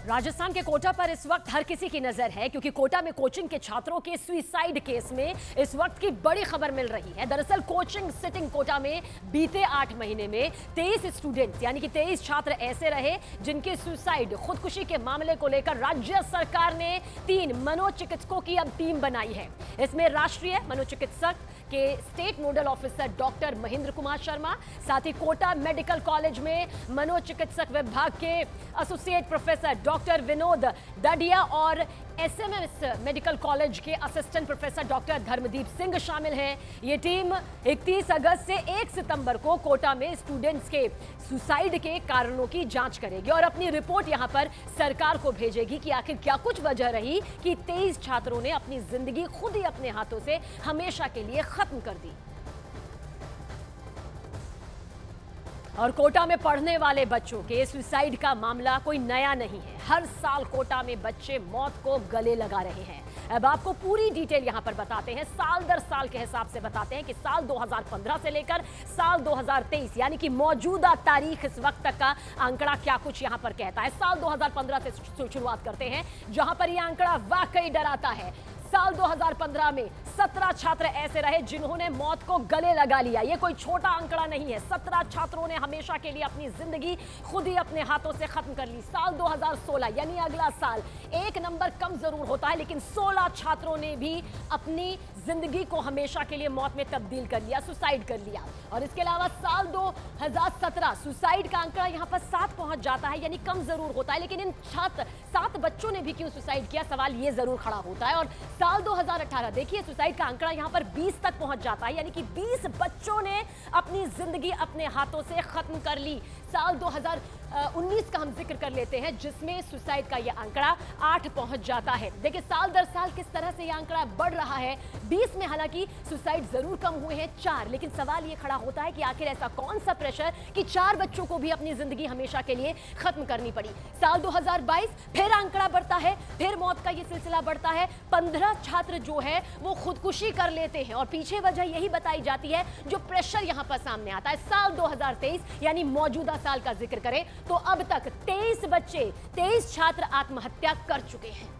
राजस्थान के कोटा पर इस वक्त हर किसी की नजर है क्योंकि कोटा में कोचिंग के छात्रों के सुसाइड केस में इस वक्त की बड़ी खबर मिल रही है। दरअसल कोचिंग सिटिंग कोटा में बीते 8 महीने में 23 स्टूडेंट्स यानी कि 23 छात्र ऐसे रहे जिनके सुसाइड खुदकुशी के मामले को लेकर राज्य सरकार ने 3 मनोचिकित्सकों की अब टीम बनाई है। इसमें राष्ट्रीय मनोचिकित्सक के state nodal officer doctor Mahendra Kumar Sharma, साथ ही कोटा मेडिकल कॉलेज में मनोचिकित्सक विभाग के एसोसिएट प्रोफेसर डॉक्टर विनोद दाडिया और एसएमएस मेडिकल कॉलेज के असिस्टेंट प्रोफेसर डॉक्टर धर्मदीप सिंह शामिल हैं। ये टीम 31 अगस्त से 1 सितंबर को कोटा में स्टूडेंट्स के सुसाइड के कारणों की जांच करेगी और अपनी रिपोर्ट यहां पर सरकार को भेजेगी कि आखिर क्या कुछ वजह रही कि 23 छात्रों ने अपनी जिंदगी खुद ही अपने हाथों से हमेशा के लिए खत्म कर दी। और कोटा में पढ़ने वाले बच्चों के सुसाइड का मामला कोई नया नहीं है। हर साल कोटा में बच्चे मौत को गले लगा रहे हैं। अब आपको पूरी डिटेल यहां पर बताते हैं, साल दर साल के हिसाब से बताते हैं कि साल 2015 से लेकर साल 2023 यानी कि मौजूदा तारीख इस वक्त तक का आंकड़ा क्या कुछ यहां पर कहता है। साल 2015 से शुरुआत करते हैं जहां पर यह आंकड़ा वाकई डराता है। साल 2015 में 17 छात्र ऐसे रहे जिन्होंने मौत को गले लगा लिया। यह कोई छोटा आंकड़ा नहीं है। 17 छात्रों ने हमेशा के लिए अपनी जिंदगी खुद ही अपने हाथों से खत्म कर ली। साल 2016 यानी अगला साल एक नंबर कम जरूर होता है, लेकिन 16 छात्रों ने भी अपनी जिंदगी को हमेशा के लिए मौत में तब्दील कर लिया, सुसाइड कर लिया। और इसके अलावा साल 2017 सुसाइड का आंकड़ा यहां पर 7 पहुंच जाता है, यानी कम जरूर होता है, लेकिन इन 7 बच्चों ने भी क्यों सुसाइड किया, सवाल ये जरूर खड़ा होता है। और साल 2018 देखिए सुसाइड का आंकड़ा यहां पर 20 तक पहुंच जाता है, यानी कि 20 बच्चों ने अपनी जिंदगी अपने हाथों से खत्म कर ली। साल 2019 का हम जिक्र कर लेते हैं जिसमें सुसाइड का यह आंकड़ा 8 पहुंच जाता है। देखिए साल दर साल किस तरह से यह आंकड़ा बढ़ रहा है। 20 में हालांकि सुसाइड जरूर कम हुए हैं, 4, लेकिन सवाल यह खड़ा होता है कि आखिर ऐसा कौन सा प्रेशर कि 4 बच्चों को भी अपनी जिंदगी हमेशा के लिए खत्म करनी पड़ी। साल 2022 फिर आंकड़ा बढ़ता है, फिर मौत का यह सिलसिला बढ़ता है। 15 छात्र जो है वो खुदकुशी कर लेते हैं और पीछे वजह यही बताई जाती है जो प्रेशर यहां पर सामने आता है। साल 2023 यानी मौजूदा साल का जिक्र करें तो अब तक 23 छात्र आत्महत्या कर चुके हैं।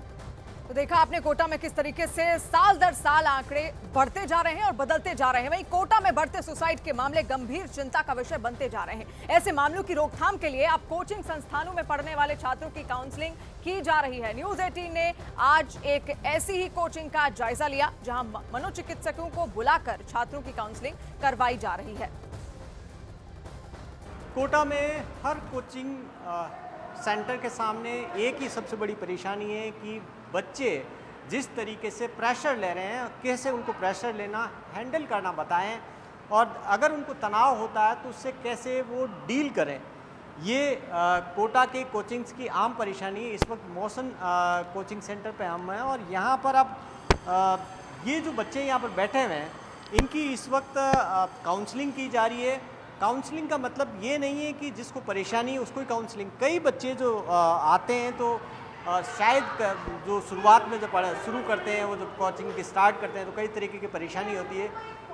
तो देखा आपने कोटा में किस तरीके से साल दर साल आंकड़े बढ़ते जा रहे हैं और बदलते जा रहे हैं। वहीं कोटा में बढ़ते सुसाइड के मामले गंभीर चिंता का विषय बनते जा रहे हैं। ऐसे मामलों की रोकथाम के लिए अब कोचिंग संस्थानों में पढ़ने वाले छात्रों की काउंसलिंग की जा रही है। न्यूज़ 18 ने आज एक ऐसी ही कोचिंग का जायजा लिया जहां मनोचिकित्सकों को बुलाकर छात्रों की काउंसलिंग करवाई जा रही है। कोटा में हर कोचिंग सेंटर के सामने एक ही सबसे बड़ी परेशानी है कि बच्चे जिस तरीके से प्रेशर ले रहे हैं, कैसे उनको प्रेशर लेना, हैंडल करना बताएं और अगर उनको तनाव होता है तो उससे कैसे वो डील करें। ये कोटा के कोचिंग्स की आम परेशानी है। इस वक्त मौसम कोचिंग सेंटर पे हम हैं और यहाँ पर अब ये जो बच्चे यहाँ पर बैठे हुए हैं इनकी इस वक्त काउंसलिंग की जा रही है। काउंसलिंग का मतलब ये नहीं है कि जिसको परेशानी है उसको ही काउंसलिंग। कई बच्चे जो आते हैं तो शायद जो शुरुआत में जब शुरू करते हैं, वो जब कोचिंग स्टार्ट करते हैं तो कई तरीके की परेशानी होती है,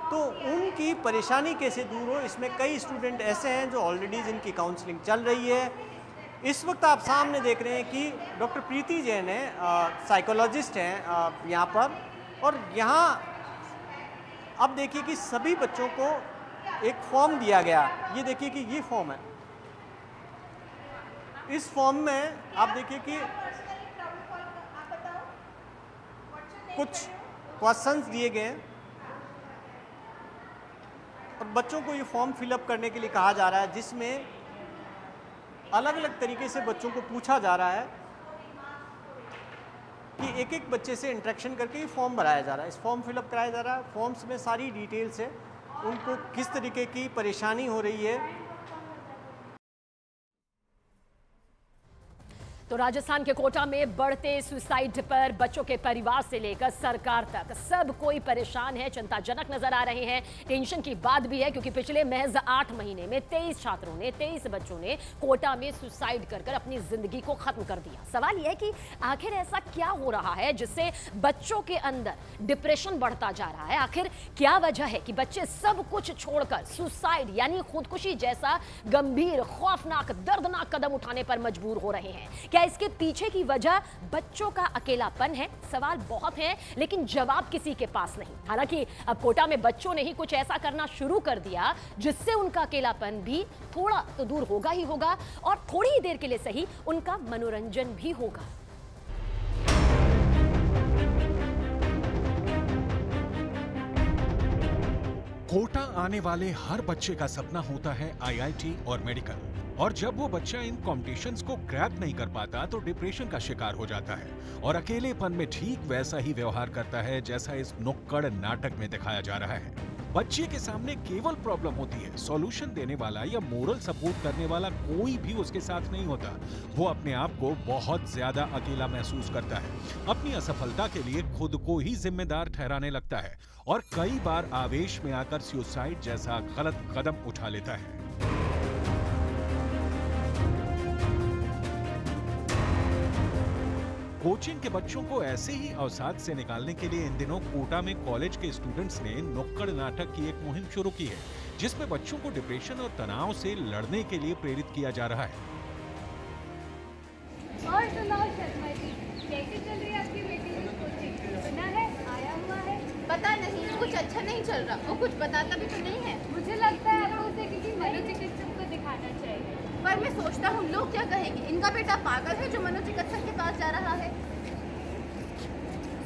तो उनकी परेशानी कैसे दूर हो, इसमें कई स्टूडेंट ऐसे हैं जो ऑलरेडी जिनकी काउंसलिंग चल रही है। इस वक्त आप सामने देख रहे हैं कि डॉक्टर प्रीति जैन है, साइकोलॉजिस्ट हैं यहाँ पर, और यहाँ अब देखिए कि सभी बच्चों को एक फॉर्म दिया गया। ये देखिए कि ये फॉर्म है। इस फॉर्म में आप देखिए कि कुछ क्वेश्चंस दिए गए हैं और बच्चों को ये फॉर्म फिलअप करने के लिए कहा जा रहा है, जिसमें अलग अलग तरीके से बच्चों को पूछा जा रहा है कि एक एक बच्चे से इंटरेक्शन करके ये फॉर्म भराया जा रहा है। इस फॉर्म फिलअप कराया जा रहा है। फॉर्म्स में सारी डिटेल्स है, उनको किस तरीके की परेशानी हो रही है। तो राजस्थान के कोटा में बढ़ते सुसाइड पर बच्चों के परिवार से लेकर सरकार तक सब कोई परेशान है, चिंताजनक नजर आ रहे हैं। टेंशन की बात भी है क्योंकि पिछले महज 8 महीने में 23 बच्चों ने कोटा में सुसाइड कर अपनी जिंदगी को खत्म कर दिया। सवाल यह है कि आखिर ऐसा क्या हो रहा है जिससे बच्चों के अंदर डिप्रेशन बढ़ता जा रहा है। आखिर क्या वजह है कि बच्चे सब कुछ छोड़कर सुसाइड यानी खुदकुशी जैसा गंभीर, खौफनाक, दर्दनाक कदम उठाने पर मजबूर हो रहे हैं। क्या इसके पीछे की वजह बच्चों का अकेलापन है? सवाल बहुत हैं, लेकिन जवाब किसी के पास नहीं। हालांकि अब कोटा में बच्चों ने ही कुछ ऐसा करना शुरू कर दिया जिससे उनका अकेलापन भी थोड़ा तो दूर होगा ही होगा, और थोड़ी ही देर के लिए सही उनका मनोरंजन भी होगा। कोटा आने वाले हर बच्चे का सपना होता है आईआईटी और मेडिकल, और जब वो बच्चा इन कॉम्पिटिशन्स को क्रैक नहीं कर पाता तो डिप्रेशन का शिकार हो जाता है और अकेलेपन में ठीक वैसा ही व्यवहार करता है जैसा इस नुक्कड़ नाटक में दिखाया जा रहा है। बच्चे के सामने केवल प्रॉब्लम होती है, सॉल्यूशन देने वाला या मोरल सपोर्ट करने वाला कोई भी उसके साथ नहीं होता। वो अपने आप को बहुत ज्यादा अकेला महसूस करता है, अपनी असफलता के लिए खुद को ही जिम्मेदार ठहराने लगता है और कई बार आवेश में आकर सुसाइड जैसा गलत कदम उठा लेता है। कोचिंग के बच्चों को ऐसे ही अवसाद से निकालने के लिए इन दिनों कोटा में कॉलेज के स्टूडेंट्स ने नुक्कड़ नाटक की एक मुहिम शुरू की है, जिसमें बच्चों को डिप्रेशन और तनाव से लड़ने के लिए प्रेरित किया जा रहा है। और सुनाओ शर्मा जी, कैसी चल रही है आपकी बेटी की कोचिंग? सुना है आया हुआ है? पता नहीं, कुछ अच्छा नहीं चल रहा। वो कुछ बताता भी तो नहीं है। मुझे लगता है आपको उसे किसी मनोचिकित्सक को दिखाना चाहिए। पर मैं सोचता हूँ लोग क्या कहेंगे, इनका बेटा पागल है जो मनोचिकित्सक के पास जा रहा है।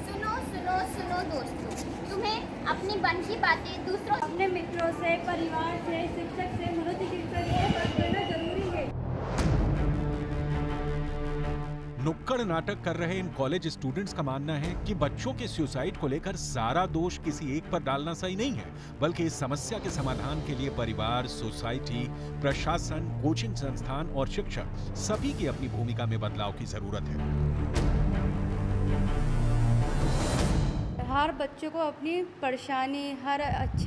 सुनो सुनो सुनो दोस्तों, तुम्हें अपनी मन की बातें दूसरों, अपने मित्रों से, परिवार से, शिक्षक से मनोचिकित्सक को बात करना जरूरी है। नुक्कड़ नाटक कर रहे इन कॉलेज स्टूडेंट्स का मानना है कि बच्चों के सुसाइड को लेकर सारा दोष किसी एक पर डालना सही नहीं है, बल्कि इस समस्या के समाधान के लिए परिवार, सोसाइटी, प्रशासन, कोचिंग संस्थान और शिक्षक सभी की अपनी भूमिका में बदलाव की जरूरत है। हर बच्चे को अपनी परेशानी,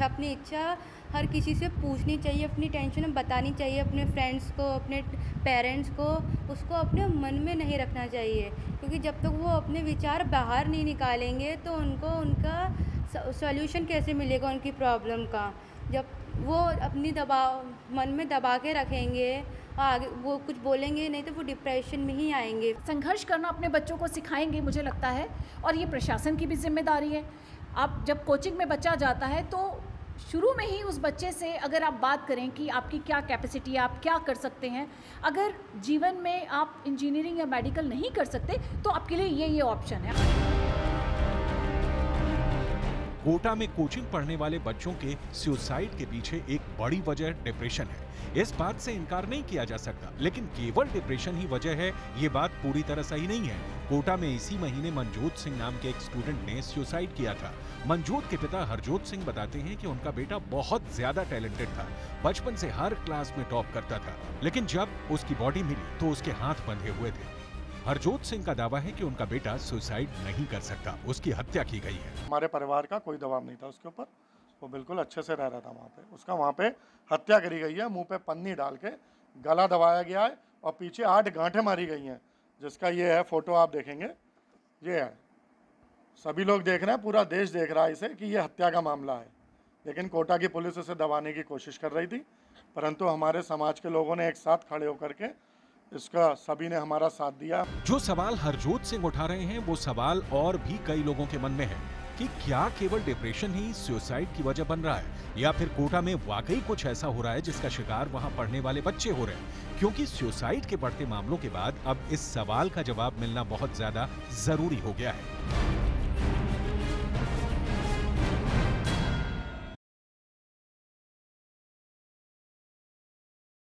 अपनी इच्छा हर किसी से पूछनी चाहिए, अपनी टेंशन बतानी चाहिए, अपने फ्रेंड्स को, अपने पेरेंट्स को, उसको अपने मन में नहीं रखना चाहिए, क्योंकि जब तक वो अपने विचार बाहर नहीं निकालेंगे तो उनको उनका सॉल्यूशन कैसे मिलेगा उनकी प्रॉब्लम का। जब वो अपनी मन में दबा के रखेंगे, आगे वो कुछ बोलेंगे नहीं तो वो डिप्रेशन में ही आएंगे। संघर्ष करना अपने बच्चों को सिखाएंगे मुझे लगता है, और ये प्रशासन की भी जिम्मेदारी है। आप जब कोचिंग में बच्चा जाता है तो शुरू में ही उस बच्चे से अगर आप बात करें कि आपकी क्या कैपेसिटी है, आप क्या कर सकते हैं, अगर जीवन में आप इंजीनियरिंग या मेडिकल नहीं कर सकते तो आपके लिए ये ऑप्शन है। कोटा में कोचिंग पढ़ने वाले बच्चों के सुसाइड के पीछे एक बड़ी वजह डिप्रेशन है। इस बात से इनकार नहीं किया जा सकता, लेकिन केवल डिप्रेशन ही वजह है ये बात पूरी तरह सही नहीं है। कोटा में इसी महीने मनजोत सिंह नाम के एक स्टूडेंट ने सुसाइड किया था। मनजोत के पिता हरजोत सिंह बताते हैं कि उनका बेटा बहुत ज्यादा टैलेंटेड था, बचपन से हर क्लास में टॉप करता था, लेकिन जब उसकी बॉडी मिली तो उसके हाथ बंधे हुए थे। हरजोत सिंह का दावा है कि उनका बेटा सुसाइड नहीं कर सकता, उसकी हत्या की गई है। हमारे परिवार का कोई दबाव नहीं था उसके ऊपर, वो बिल्कुल अच्छे से रह रहा था वहाँ पे। उसका वहाँ पे हत्या करी गई है, मुंह पे पन्नी डाल के गला दबाया गया है और पीछे 8 गांठें मारी गई हैं, जिसका ये है फोटो आप देखेंगे, ये है। सभी लोग देख रहे हैं, पूरा देश देख रहा है इसे कि ये हत्या का मामला है। लेकिन कोटा की पुलिस उसे दबाने की कोशिश कर रही थी, परंतु हमारे समाज के लोगों ने एक साथ खड़े होकर के इसका सभी ने हमारा साथ दिया। जो सवाल हरजोत सिंह उठा रहे हैं वो सवाल और भी कई लोगों के मन में है कि क्या केवल डिप्रेशन ही सुसाइड की वजह बन रहा है, या फिर कोटा में वाकई कुछ ऐसा हो रहा है जिसका शिकार वहां पढ़ने वाले बच्चे हो रहे हैं। क्योंकि सुसाइड के बढ़ते मामलों के बाद अब इस सवाल का जवाब मिलना बहुत ज्यादा जरूरी हो गया है।